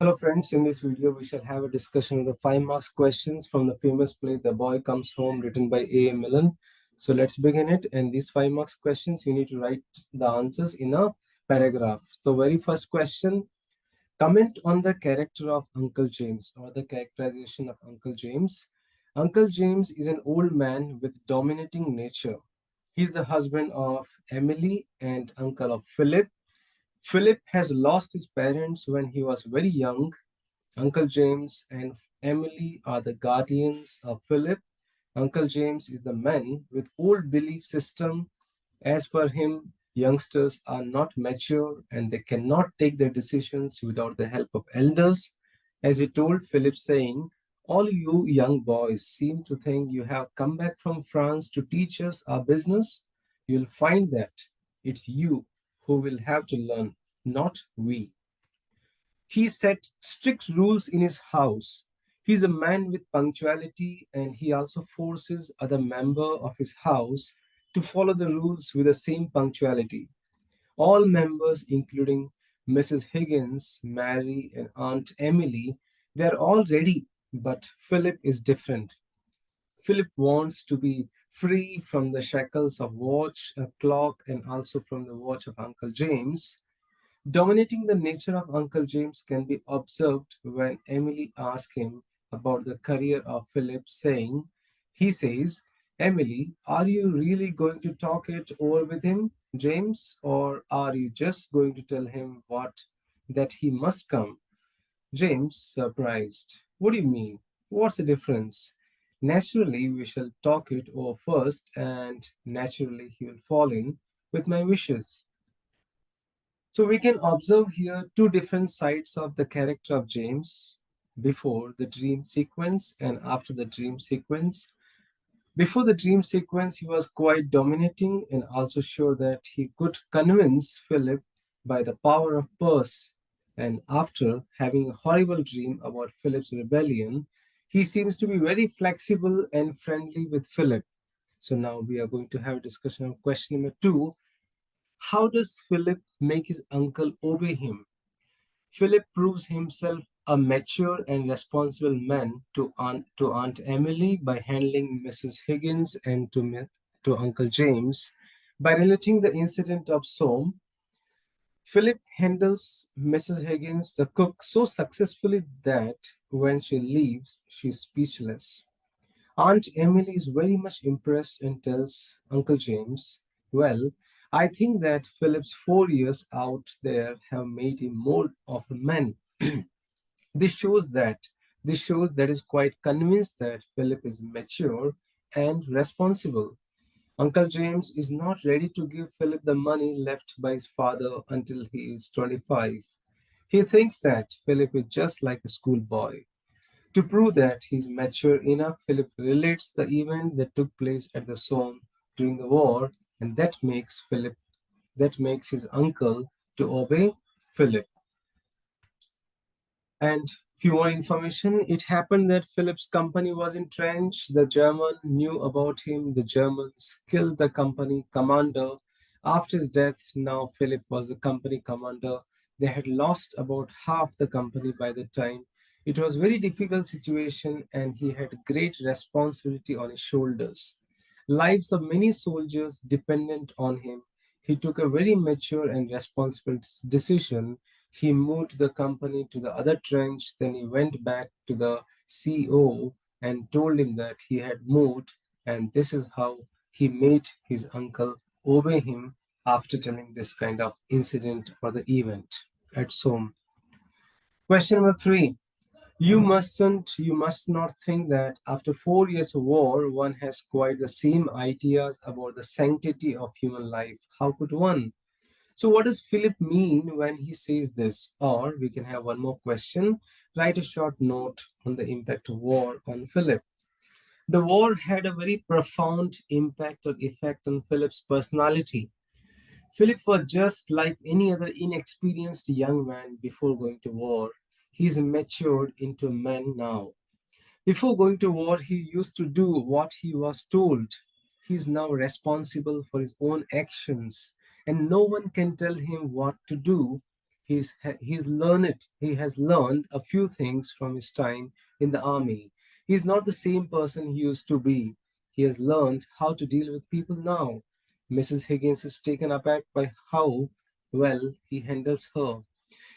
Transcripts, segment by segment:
Hello friends, in this video we shall have a discussion of the 5 marks questions from the famous play The Boy Comes Home written by A.A.Milne. So let's begin it, and these 5 marks questions you need to write the answers in a paragraph. So very first question, comment on the character of Uncle James or the characterization of Uncle James. Uncle James is an old man with dominating nature. He is the husband of Emily and uncle of Philip. Philip has lost his parents when he was very young. Uncle James and Emily are the guardians of Philip. Uncle James is the man with old belief system. As per him, youngsters are not mature and they cannot take their decisions without the help of elders. As he told Philip, saying, all you young boys seem to think you have come back from France to teach us our business. You'll find that it's you who will have to learn, not we. He set strict rules in his house. He is a man with punctuality, and he also forces other members of his house to follow the rules with the same punctuality. All members, including Mrs. Higgins, Mary, and Aunt Emily, they are all ready, but Philip is different. Philip wants to be free from the shackles of watch, a clock, and also from the watch of Uncle James. Dominating the nature of Uncle James can be observed when Emily asks him about the career of Philip, saying, he says, Emily, are you really going to talk it over with him, James, or are you just going to tell him that he must come? James, surprised. What do you mean? What's the difference? Naturally, we shall talk it over first, and naturally, he will fall in with my wishes. So we can observe here two different sides of the character of James before the dream sequence and after the dream sequence. Before the dream sequence, he was quite dominating and also showed that he could convince Philip by the power of purse. And after having a horrible dream about Philip's rebellion, he seems to be very flexible and friendly with Philip. So now we are going to have a discussion on question number 2. How does Philip make his uncle obey him? Philip proves himself a mature and responsible man to Aunt Emily by handling Mrs. Higgins and to Uncle James. By relating the incident of Somme, Philip handles Mrs. Higgins, the cook, so successfully that when she leaves, she's speechless. Aunt Emily is very much impressed and tells Uncle James, well, I think that Philip's 4 years out there have made him more of a man. This shows that is quite convinced that Philip is mature and responsible. Uncle James is not ready to give Philip the money left by his father until he is 25. He thinks that Philip is just like a schoolboy. To prove that he is mature enough, Philip relates the event that took place at the Somme during the war, and that makes his uncle to obey Philip. And few more information. It happened that Philip's company was entrenched. The German knew about him. The Germans killed the company commander. After his death, now Philip was the company commander. They had lost about half the company by the time. It was a very difficult situation, and he had great responsibility on his shoulders. Lives of many soldiers dependent on him. He took a very mature and responsible decision. He moved the company to the other trench. Then he went back to the CO and told him that he had moved, and this is how he made his uncle obey him after telling this kind of incident or the event at Somme. Question number 3. You must not think that after 4 years of war, one has quite the same ideas about the sanctity of human life. How could one? So, what does Philip mean when he says this? Or we can have one more question. Write a short note on the impact of war on Philip. The war had a very profound impact or effect on Philip's personality. Philip was just like any other inexperienced young man before going to war. He's matured into a man now. Before going to war, he used to do what he was told. He is now responsible for his own actions, and no one can tell him what to do. He has learned a few things from his time in the army. He's not the same person he used to be. He has learned how to deal with people now. Mrs. Higgins is taken aback by how well he handles her.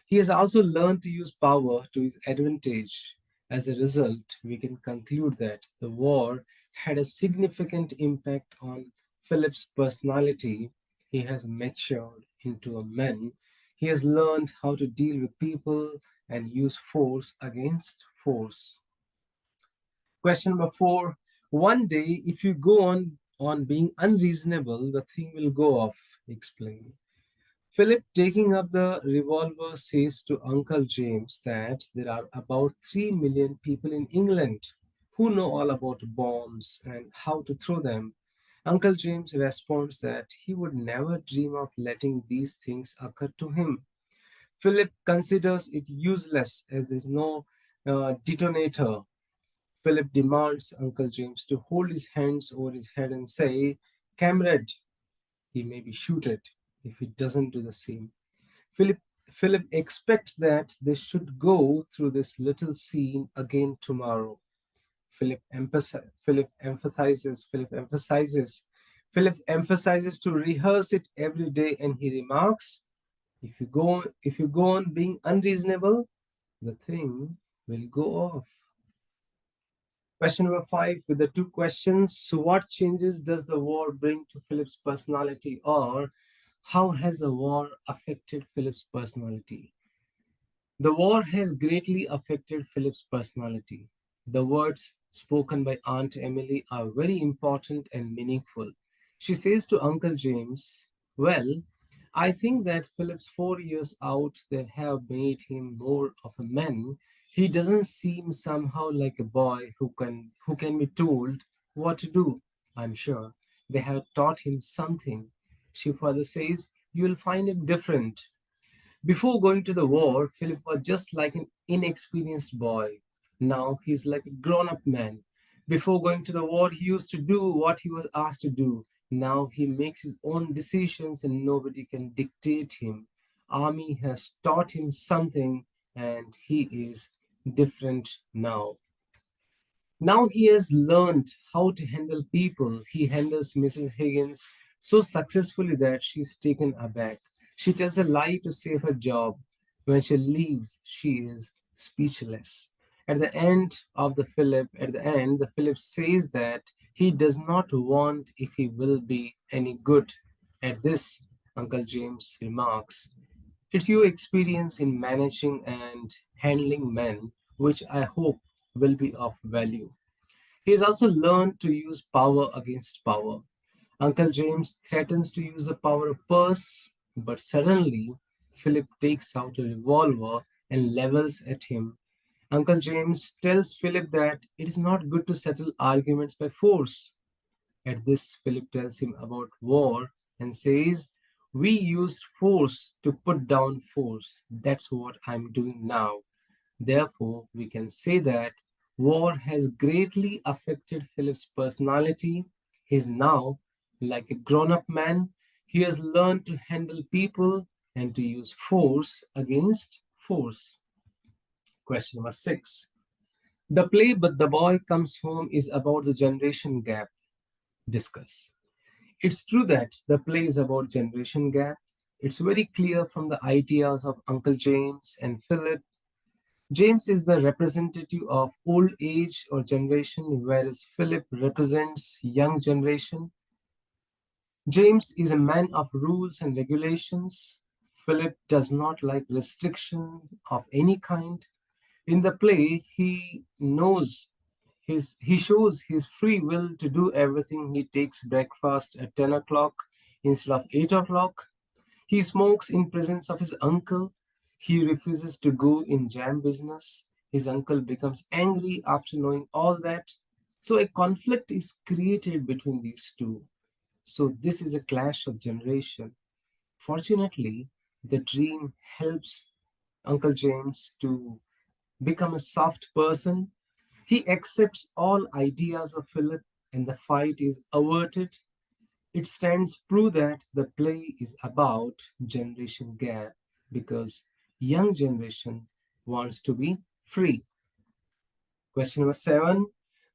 He has also learned to use power to his advantage. As a result, we can conclude that the war had a significant impact on Philip's personality. He has matured into a man. He has learned how to deal with people and use force against force. Question number 4. One day, if you go on being unreasonable, the thing will go off. Explain. Philip, taking up the revolver, says to Uncle James that there are about 3 million people in England who know all about bombs and how to throw them. Uncle James responds that he would never dream of letting these things occur to him. Philip considers it useless as there is no detonator. Philip demands Uncle James to hold his hands over his head and say, "Comrade, he may be shooted if he doesn't do the same." Philip, Philip expects that they should go through this little scene again tomorrow. Philip emphasizes to rehearse it every day, and he remarks, if you go on being unreasonable, the thing will go off." Question number 5 with the two questions. So what changes does the war bring to Philip's personality, or how has the war affected Philip's personality? The war has greatly affected Philip's personality. The words spoken by Aunt Emily are very important and meaningful. She says to Uncle James, "Well, I think that Philip's 4 years out there have made him more of a man. He doesn't seem somehow like a boy who can be told what to do. I'm sure they have taught him something." She further says, "You will find him different. Before going to the war, Philip was just like an inexperienced boy. Now he's like a grown up man. Before going to the war, he used to do what he was asked to do. Now he makes his own decisions and nobody can dictate him. Army has taught him something and he is different now. Now he has learned how to handle people. He handles Mrs. Higgins so successfully that she's taken aback. She tells a lie to save her job. When she leaves, she is speechless. At the end, the Philip says that he does not want if he will be any good. At this, Uncle James remarks, "It's your experience in managing and handling men which I hope will be of value." He has also learned to use power against power. Uncle James threatens to use the power of purse, but suddenly Philip takes out a revolver and levels at him. Uncle James tells Philip that it is not good to settle arguments by force. At this, Philip tells him about war and says, "We used force to put down force. That's what I'm doing now." Therefore, we can say that war has greatly affected Philip's personality. He is now like a grown up man. He has learned to handle people and to use force against force. Question number 6. The play But the Boy Comes Home is about the generation gap. Discuss. It's true that the play is about generation gap. It's very clear from the ideas of Uncle James and Philip. James is the representative of old age or generation, whereas Philip represents young generation. James is a man of rules and regulations. Philip does not like restrictions of any kind. In the play, he shows his free will to do everything. He takes breakfast at 10 o'clock instead of 8 o'clock. He smokes in presence of his uncle. He refuses to go in jam business. His uncle becomes angry after knowing all that. So a conflict is created between these two. So this is a clash of generation. Fortunately, the dream helps Uncle James to become a soft person. He accepts all ideas of Philip and the fight is averted. It stands proof that the play is about generation gap because young generation wants to be free. Question number 7.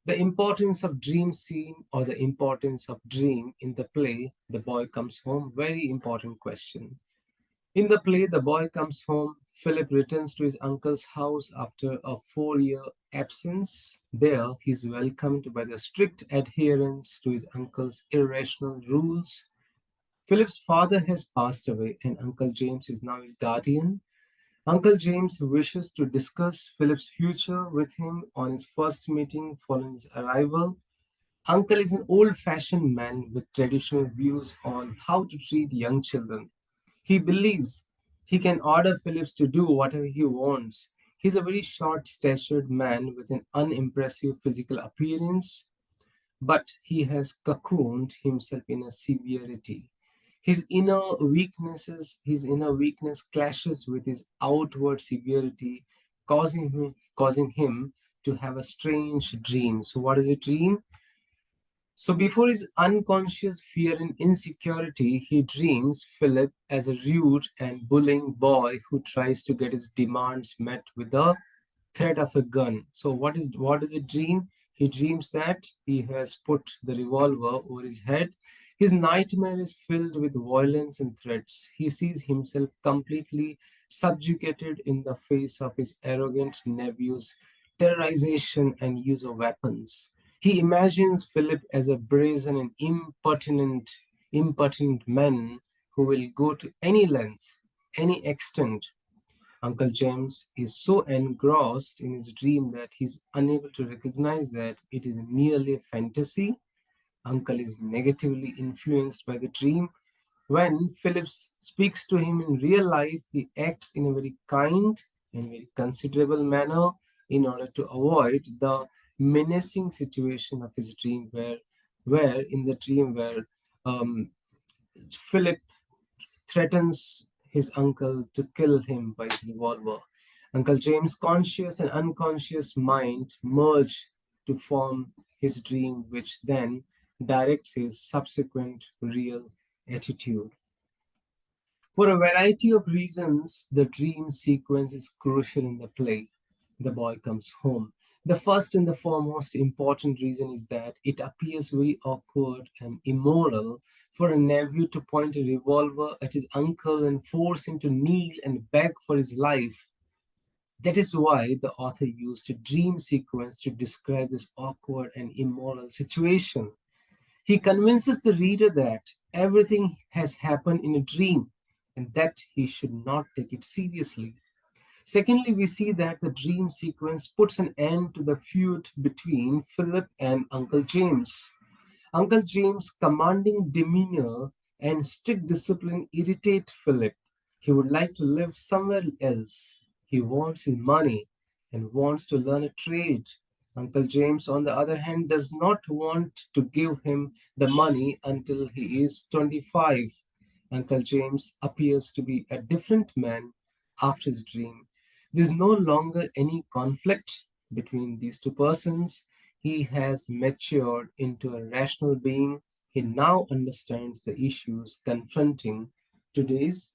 The importance of dream scene or the importance of dream in the play The Boy Comes Home. Very important question. In the play The Boy Comes Home, Philip returns to his uncle's house after a 4-year absence. There, he is welcomed by the strict adherence to his uncle's irrational rules. Philip's father has passed away, and Uncle James is now his guardian. Uncle James wishes to discuss Philip's future with him on his first meeting following his arrival. Uncle is an old fashioned man with traditional views on how to treat young children. He believes he can order Phillips to do whatever he wants. He's a very short statured man with an unimpressive physical appearance, but he has cocooned himself in a severity. His inner weakness clashes with his outward severity, causing him to have a strange dream. So, what is a dream? So, before his unconscious fear and insecurity, he dreams Philip as a rude and bullying boy who tries to get his demands met with the threat of a gun. So, what is a dream? He dreams that he has put the revolver over his head. His nightmare is filled with violence and threats. He sees himself completely subjugated in the face of his arrogant nephew's terrorization and use of weapons. He imagines Philip as a brazen and impertinent man who will go to any length, any extent. Uncle James is so engrossed in his dream that he's unable to recognize that it is merely a fantasy. Uncle is negatively influenced by the dream. When Philip speaks to him in real life, he acts in a very kind and very considerable manner in order to avoid the menacing situation of his dream, where in the dream where um, Philip threatens his uncle to kill him by his revolver. Uncle James' conscious and unconscious mind merge to form his dream, which then directs his subsequent real attitude. For a variety of reasons, the dream sequence is crucial in the play. The Boy Comes Home. The first and the foremost important reason is that it appears very awkward and immoral for a nephew to point a revolver at his uncle and force him to kneel and beg for his life. That is why the author used a dream sequence to describe this awkward and immoral situation. He convinces the reader that everything has happened in a dream and that he should not take it seriously. Secondly, we see that the dream sequence puts an end to the feud between Philip and Uncle James. Uncle James' commanding demeanor and strict discipline irritate Philip. He would like to live somewhere else. He wants his money and wants to learn a trade. Uncle James, on the other hand, does not want to give him the money until he is 25. Uncle James appears to be a different man after his dream. There is no longer any conflict between these two persons. He has matured into a rational being. He now understands the issues confronting today's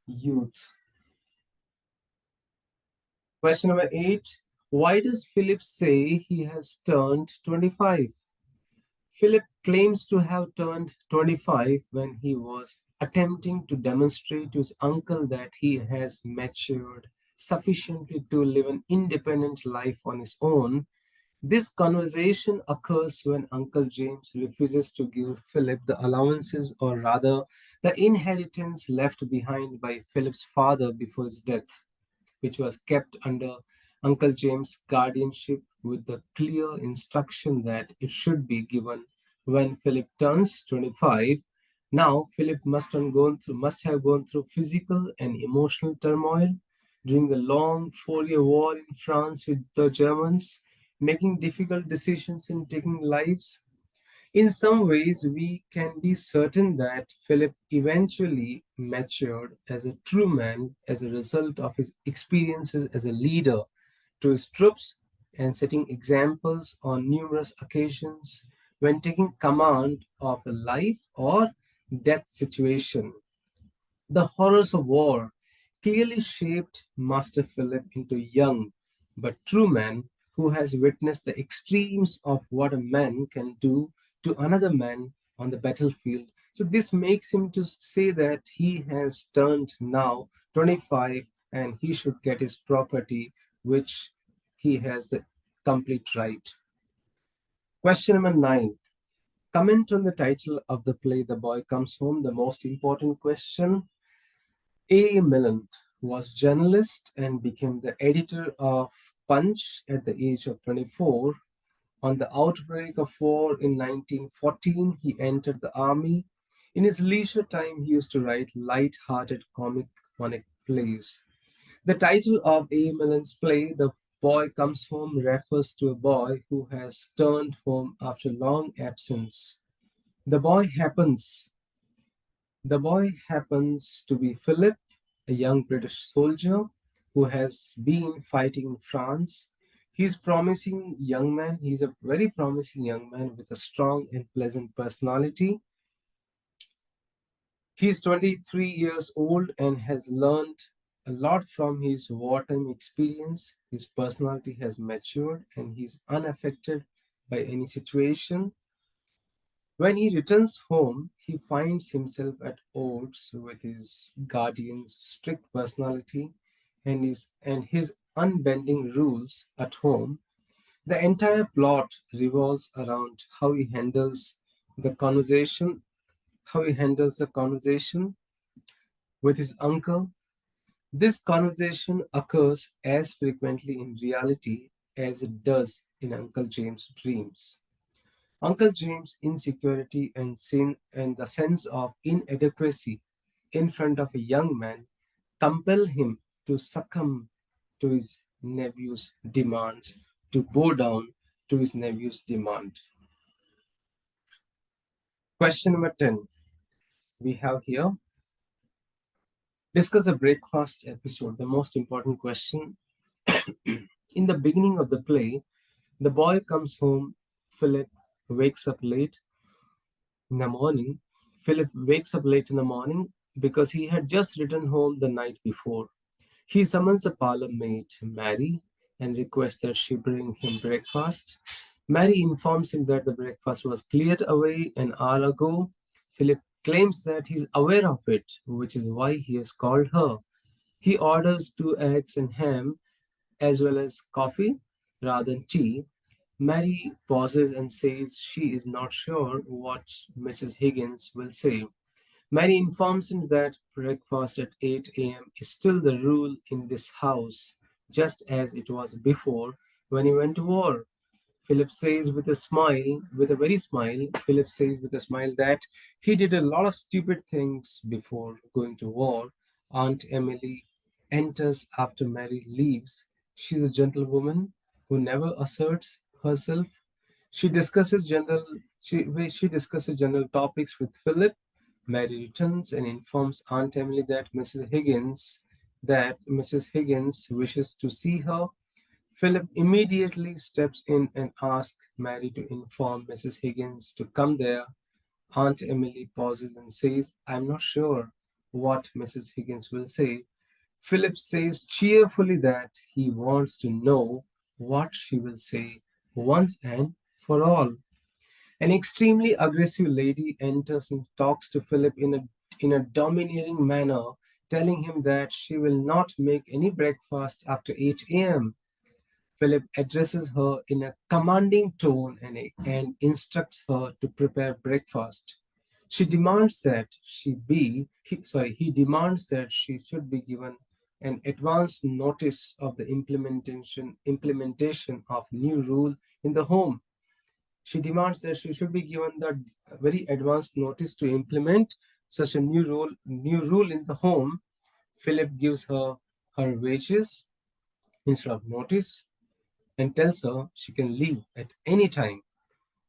youth. Question number 8. Why does Philip say he has turned 25? Philip claims to have turned 25 when he was attempting to demonstrate to his uncle that he has matured sufficiently to live an independent life on his own. This conversation occurs when Uncle James refuses to give Philip the allowances, or rather, the inheritance left behind by Philip's father before his death, which was kept under Uncle James' guardianship with the clear instruction that it should be given when Philip turns 25. Now, Philip must have gone through physical and emotional turmoil during the long 4-year war in France with the Germans, making difficult decisions and taking lives. In some ways, we can be certain that Philip eventually matured as a true man as a result of his experiences as a leader to his troops and setting examples on numerous occasions when taking command of a life or death situation. The horrors of war clearly shaped Master Philip into a young but true man who has witnessed the extremes of what a man can do to another man on the battlefield. So this makes him to say that he has turned now 25 and he should get his property, which he has the complete right. Question number 9. Comment on the title of the play The Boy Comes Home. The most important question. A.A.Milne was journalist and became the editor of Punch at the age of 24. On the outbreak of war in 1914, he entered the army. In his leisure time, he used to write light-hearted comic plays. The title of A.A.Milne's play, The Boy Comes Home, refers to a boy who has turned home after long absence. The boy happens the boy happens to be Philip, a young British soldier who has been fighting in France. He's a very promising young man with a strong and pleasant personality. He's 23 years old and has learned a lot from his wartime experience. His personality has matured and he's unaffected by any situation. When he returns home, he finds himself at odds with his guardian's strict personality and his unbending rules at home. The entire plot revolves around the conversation, how he handles the conversation with his uncle. This conversation occurs as frequently in reality as it does in Uncle James' dreams. Uncle James' insecurity and the sense of inadequacy in front of a young man compel him to succumb to his nephew's demands, to bow down to his nephew's demand. Question number 10 we have here. Discuss the breakfast episode, the most important question. In the beginning of the play, the boy comes home, Philip wakes up late in the morning. Philip wakes up late in the morning because he had just returned home the night before. He summons the parlor maid, Mary, and requests that she bring him breakfast. Mary informs him that the breakfast was cleared away an hour ago. Philip claims that he's aware of it, which is why he has called her. He orders 2 eggs and ham, as well as coffee rather than tea. Mary pauses and says she is not sure what Mrs. Higgins will say. Mary informs him that breakfast at 8 a.m. is still the rule in this house, just as it was before when he went to war. Philip says with a smile, with a very smile, Philip says with a smile that he did a lot of stupid things before going to war. Aunt Emily enters after Mary leaves. She's a gentlewoman who never asserts herself. She discusses general she discusses general topics with Philip. Mary returns and informs Aunt Emily that Mrs. Higgins wishes to see her. Philip immediately steps in and asks Mary to inform Mrs. Higgins to come there. Aunt Emily pauses and says, I'm not sure what Mrs. Higgins will say. Philip says cheerfully that he wants to know what she will say once and for all. An extremely aggressive lady enters and talks to Philip in a domineering manner, telling him that she will not make any breakfast after 8 a.m. Philip addresses her in a commanding tone and instructs her to prepare breakfast. She demands that he demands that she should be given an advance notice of the implementation of new rule in the home. She demands that she should be given the very advanced notice to implement such a new rule in the home. Philip gives her wages instead of notice and tells her she can leave at any time.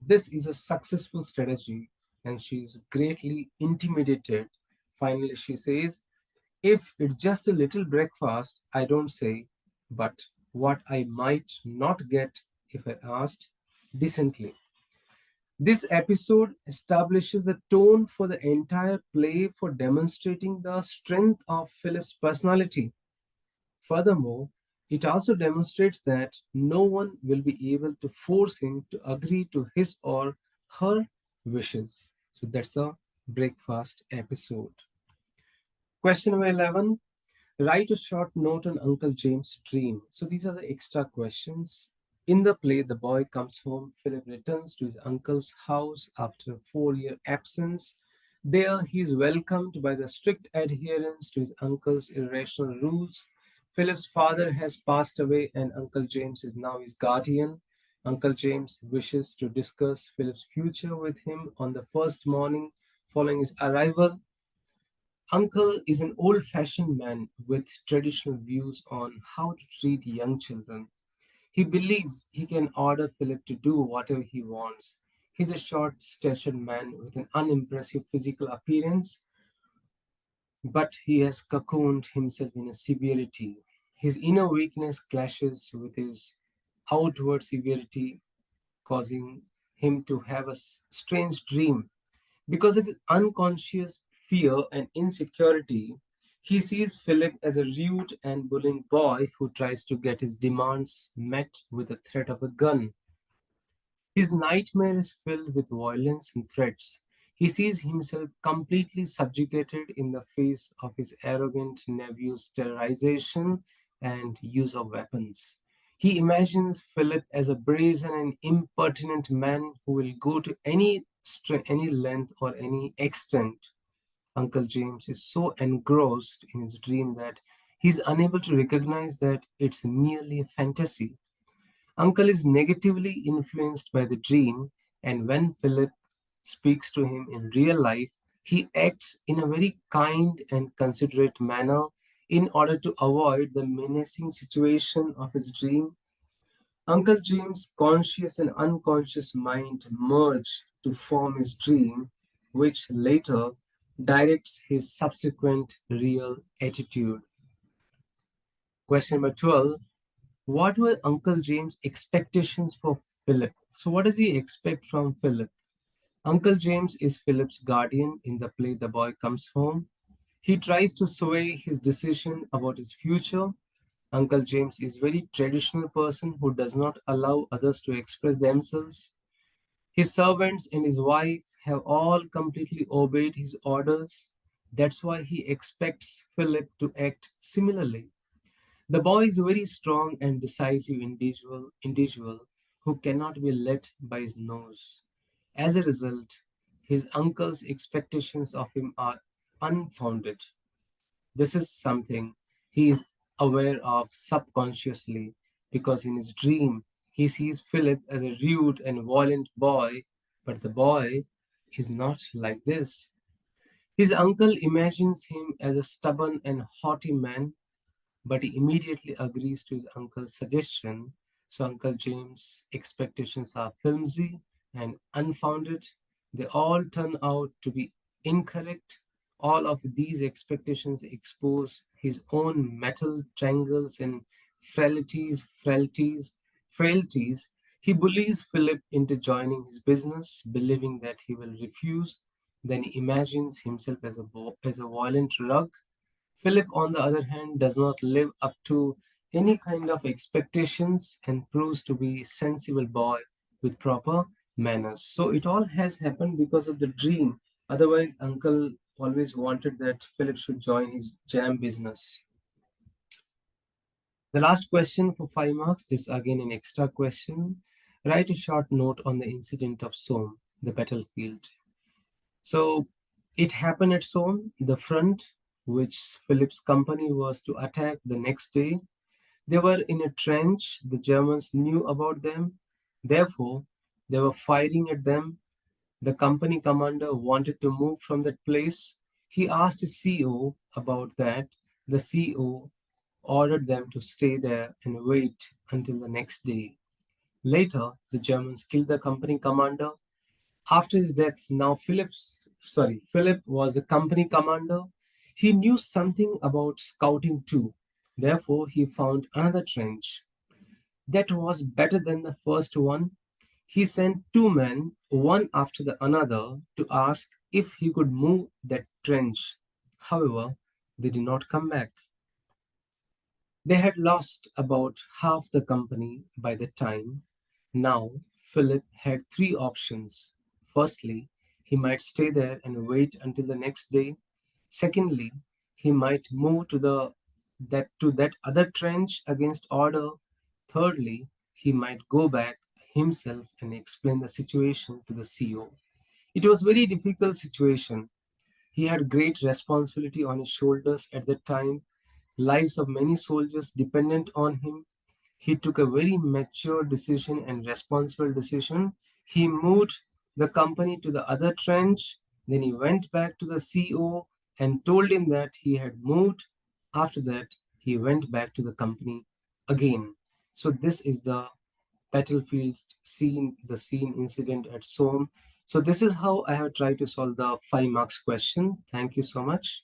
This is a successful strategy and she is greatly intimidated. Finally, she says, if it's just a little breakfast, I don't say, but what I might not get if I asked decently. This episode establishes the tone for the entire play for demonstrating the strength of Philip's personality. Furthermore, it also demonstrates that no one will be able to force him to agree to his or her wishes. So that's a breakfast episode. Question number 11. Write a short note on Uncle James' dream. So these are the extra questions. In the play, the boy comes home. Philip returns to his uncle's house after a 4-year absence. There, he is welcomed by the strict adherence to his uncle's irrational rules. Philip's father has passed away, and Uncle James is now his guardian. Uncle James wishes to discuss Philip's future with him on the first morning following his arrival. Uncle is an old fashioned man with traditional views on how to treat young children. He believes he can order Philip to do whatever he wants. He's a short statured man with an unimpressive physical appearance, but he has cocooned himself in a severity. His inner weakness clashes with his outward severity, causing him to have a strange dream. Because of his unconscious fear and insecurity, he sees Philip as a rude and bullying boy who tries to get his demands met with the threat of a gun. His nightmare is filled with violence and threats. He sees himself completely subjugated in the face of his arrogant nephew's terrorization and use of weapons. He imagines Philip as a brazen and impertinent man who will go to any length or any extent. Uncle James is so engrossed in his dream that he's unable to recognize that it's merely a fantasy. Uncle is negatively influenced by the dream, and when Philip speaks to him in real life, he acts in a very kind and considerate manner in order to avoid the menacing situation of his dream. Uncle James' conscious and unconscious mind merge to form his dream, which later directs his subsequent real attitude. Question number 12. What were Uncle James' expectations for Philip? So, what does he expect from Philip? Uncle James is Philip's guardian in the play The Boy Comes Home. He tries to sway his decision about his future. Uncle James is a very traditional person who does not allow others to express themselves. His servants and his wife have all completely obeyed his orders. That's why he expects Philip to act similarly. The boy is a very strong and decisive individual who cannot be led by his nose. As a result, his uncle's expectations of him are unfounded. This is something he is aware of subconsciously because in his dream he sees Philip as a rude and violent boy, but the boy is not like this. His uncle imagines him as a stubborn and haughty man, but he immediately agrees to his uncle's suggestion. So Uncle James' expectations are flimsy and unfounded. They all turn out to be incorrect. All of these expectations expose his own metal triangles and frailties. He bullies Philip into joining his business, believing that he will refuse. Then he imagines himself as a violent rug. Philip, on the other hand, does not live up to any kind of expectations and proves to be a sensible boy with proper manners. So it all has happened because of the dream. Otherwise, Uncle always wanted that Philip should join his jam business. The last question for 5 marks, this is again an extra question. Write a short note on the incident of Somme, the battlefield. So it happened at Somme, the front which Philip's company was to attack the next day. They were in a trench. The Germans knew about them. Therefore, they were firing at them. The company commander wanted to move from that place. He asked his CO about that. The CO ordered them to stay there and wait until the next day. Later, the Germans killed the company commander. After his death, now Philip was the company commander. He knew something about scouting too. Therefore, he found another trench that was better than the first one. He sent two men, one after the another, to ask if he could move that trench. However, they did not come back. They had lost about half the company by the time. Now, Philip had three options. Firstly, he might stay there and wait until the next day. Secondly, he might move to that other trench against order. Thirdly, he might go back himself and explain the situation to the CEO. It was very difficult situation. He had great responsibility on his shoulders at that time. Lives of many soldiers dependent on him. He took a very mature decision and responsible decision. He moved the company to the other trench. Then he went back to the CEO and told him that he had moved. After that, he went back to the company again. So this is the battlefield scene, the scene incident at Somme. So this is how I have tried to solve the 5 marks question. Thank you so much.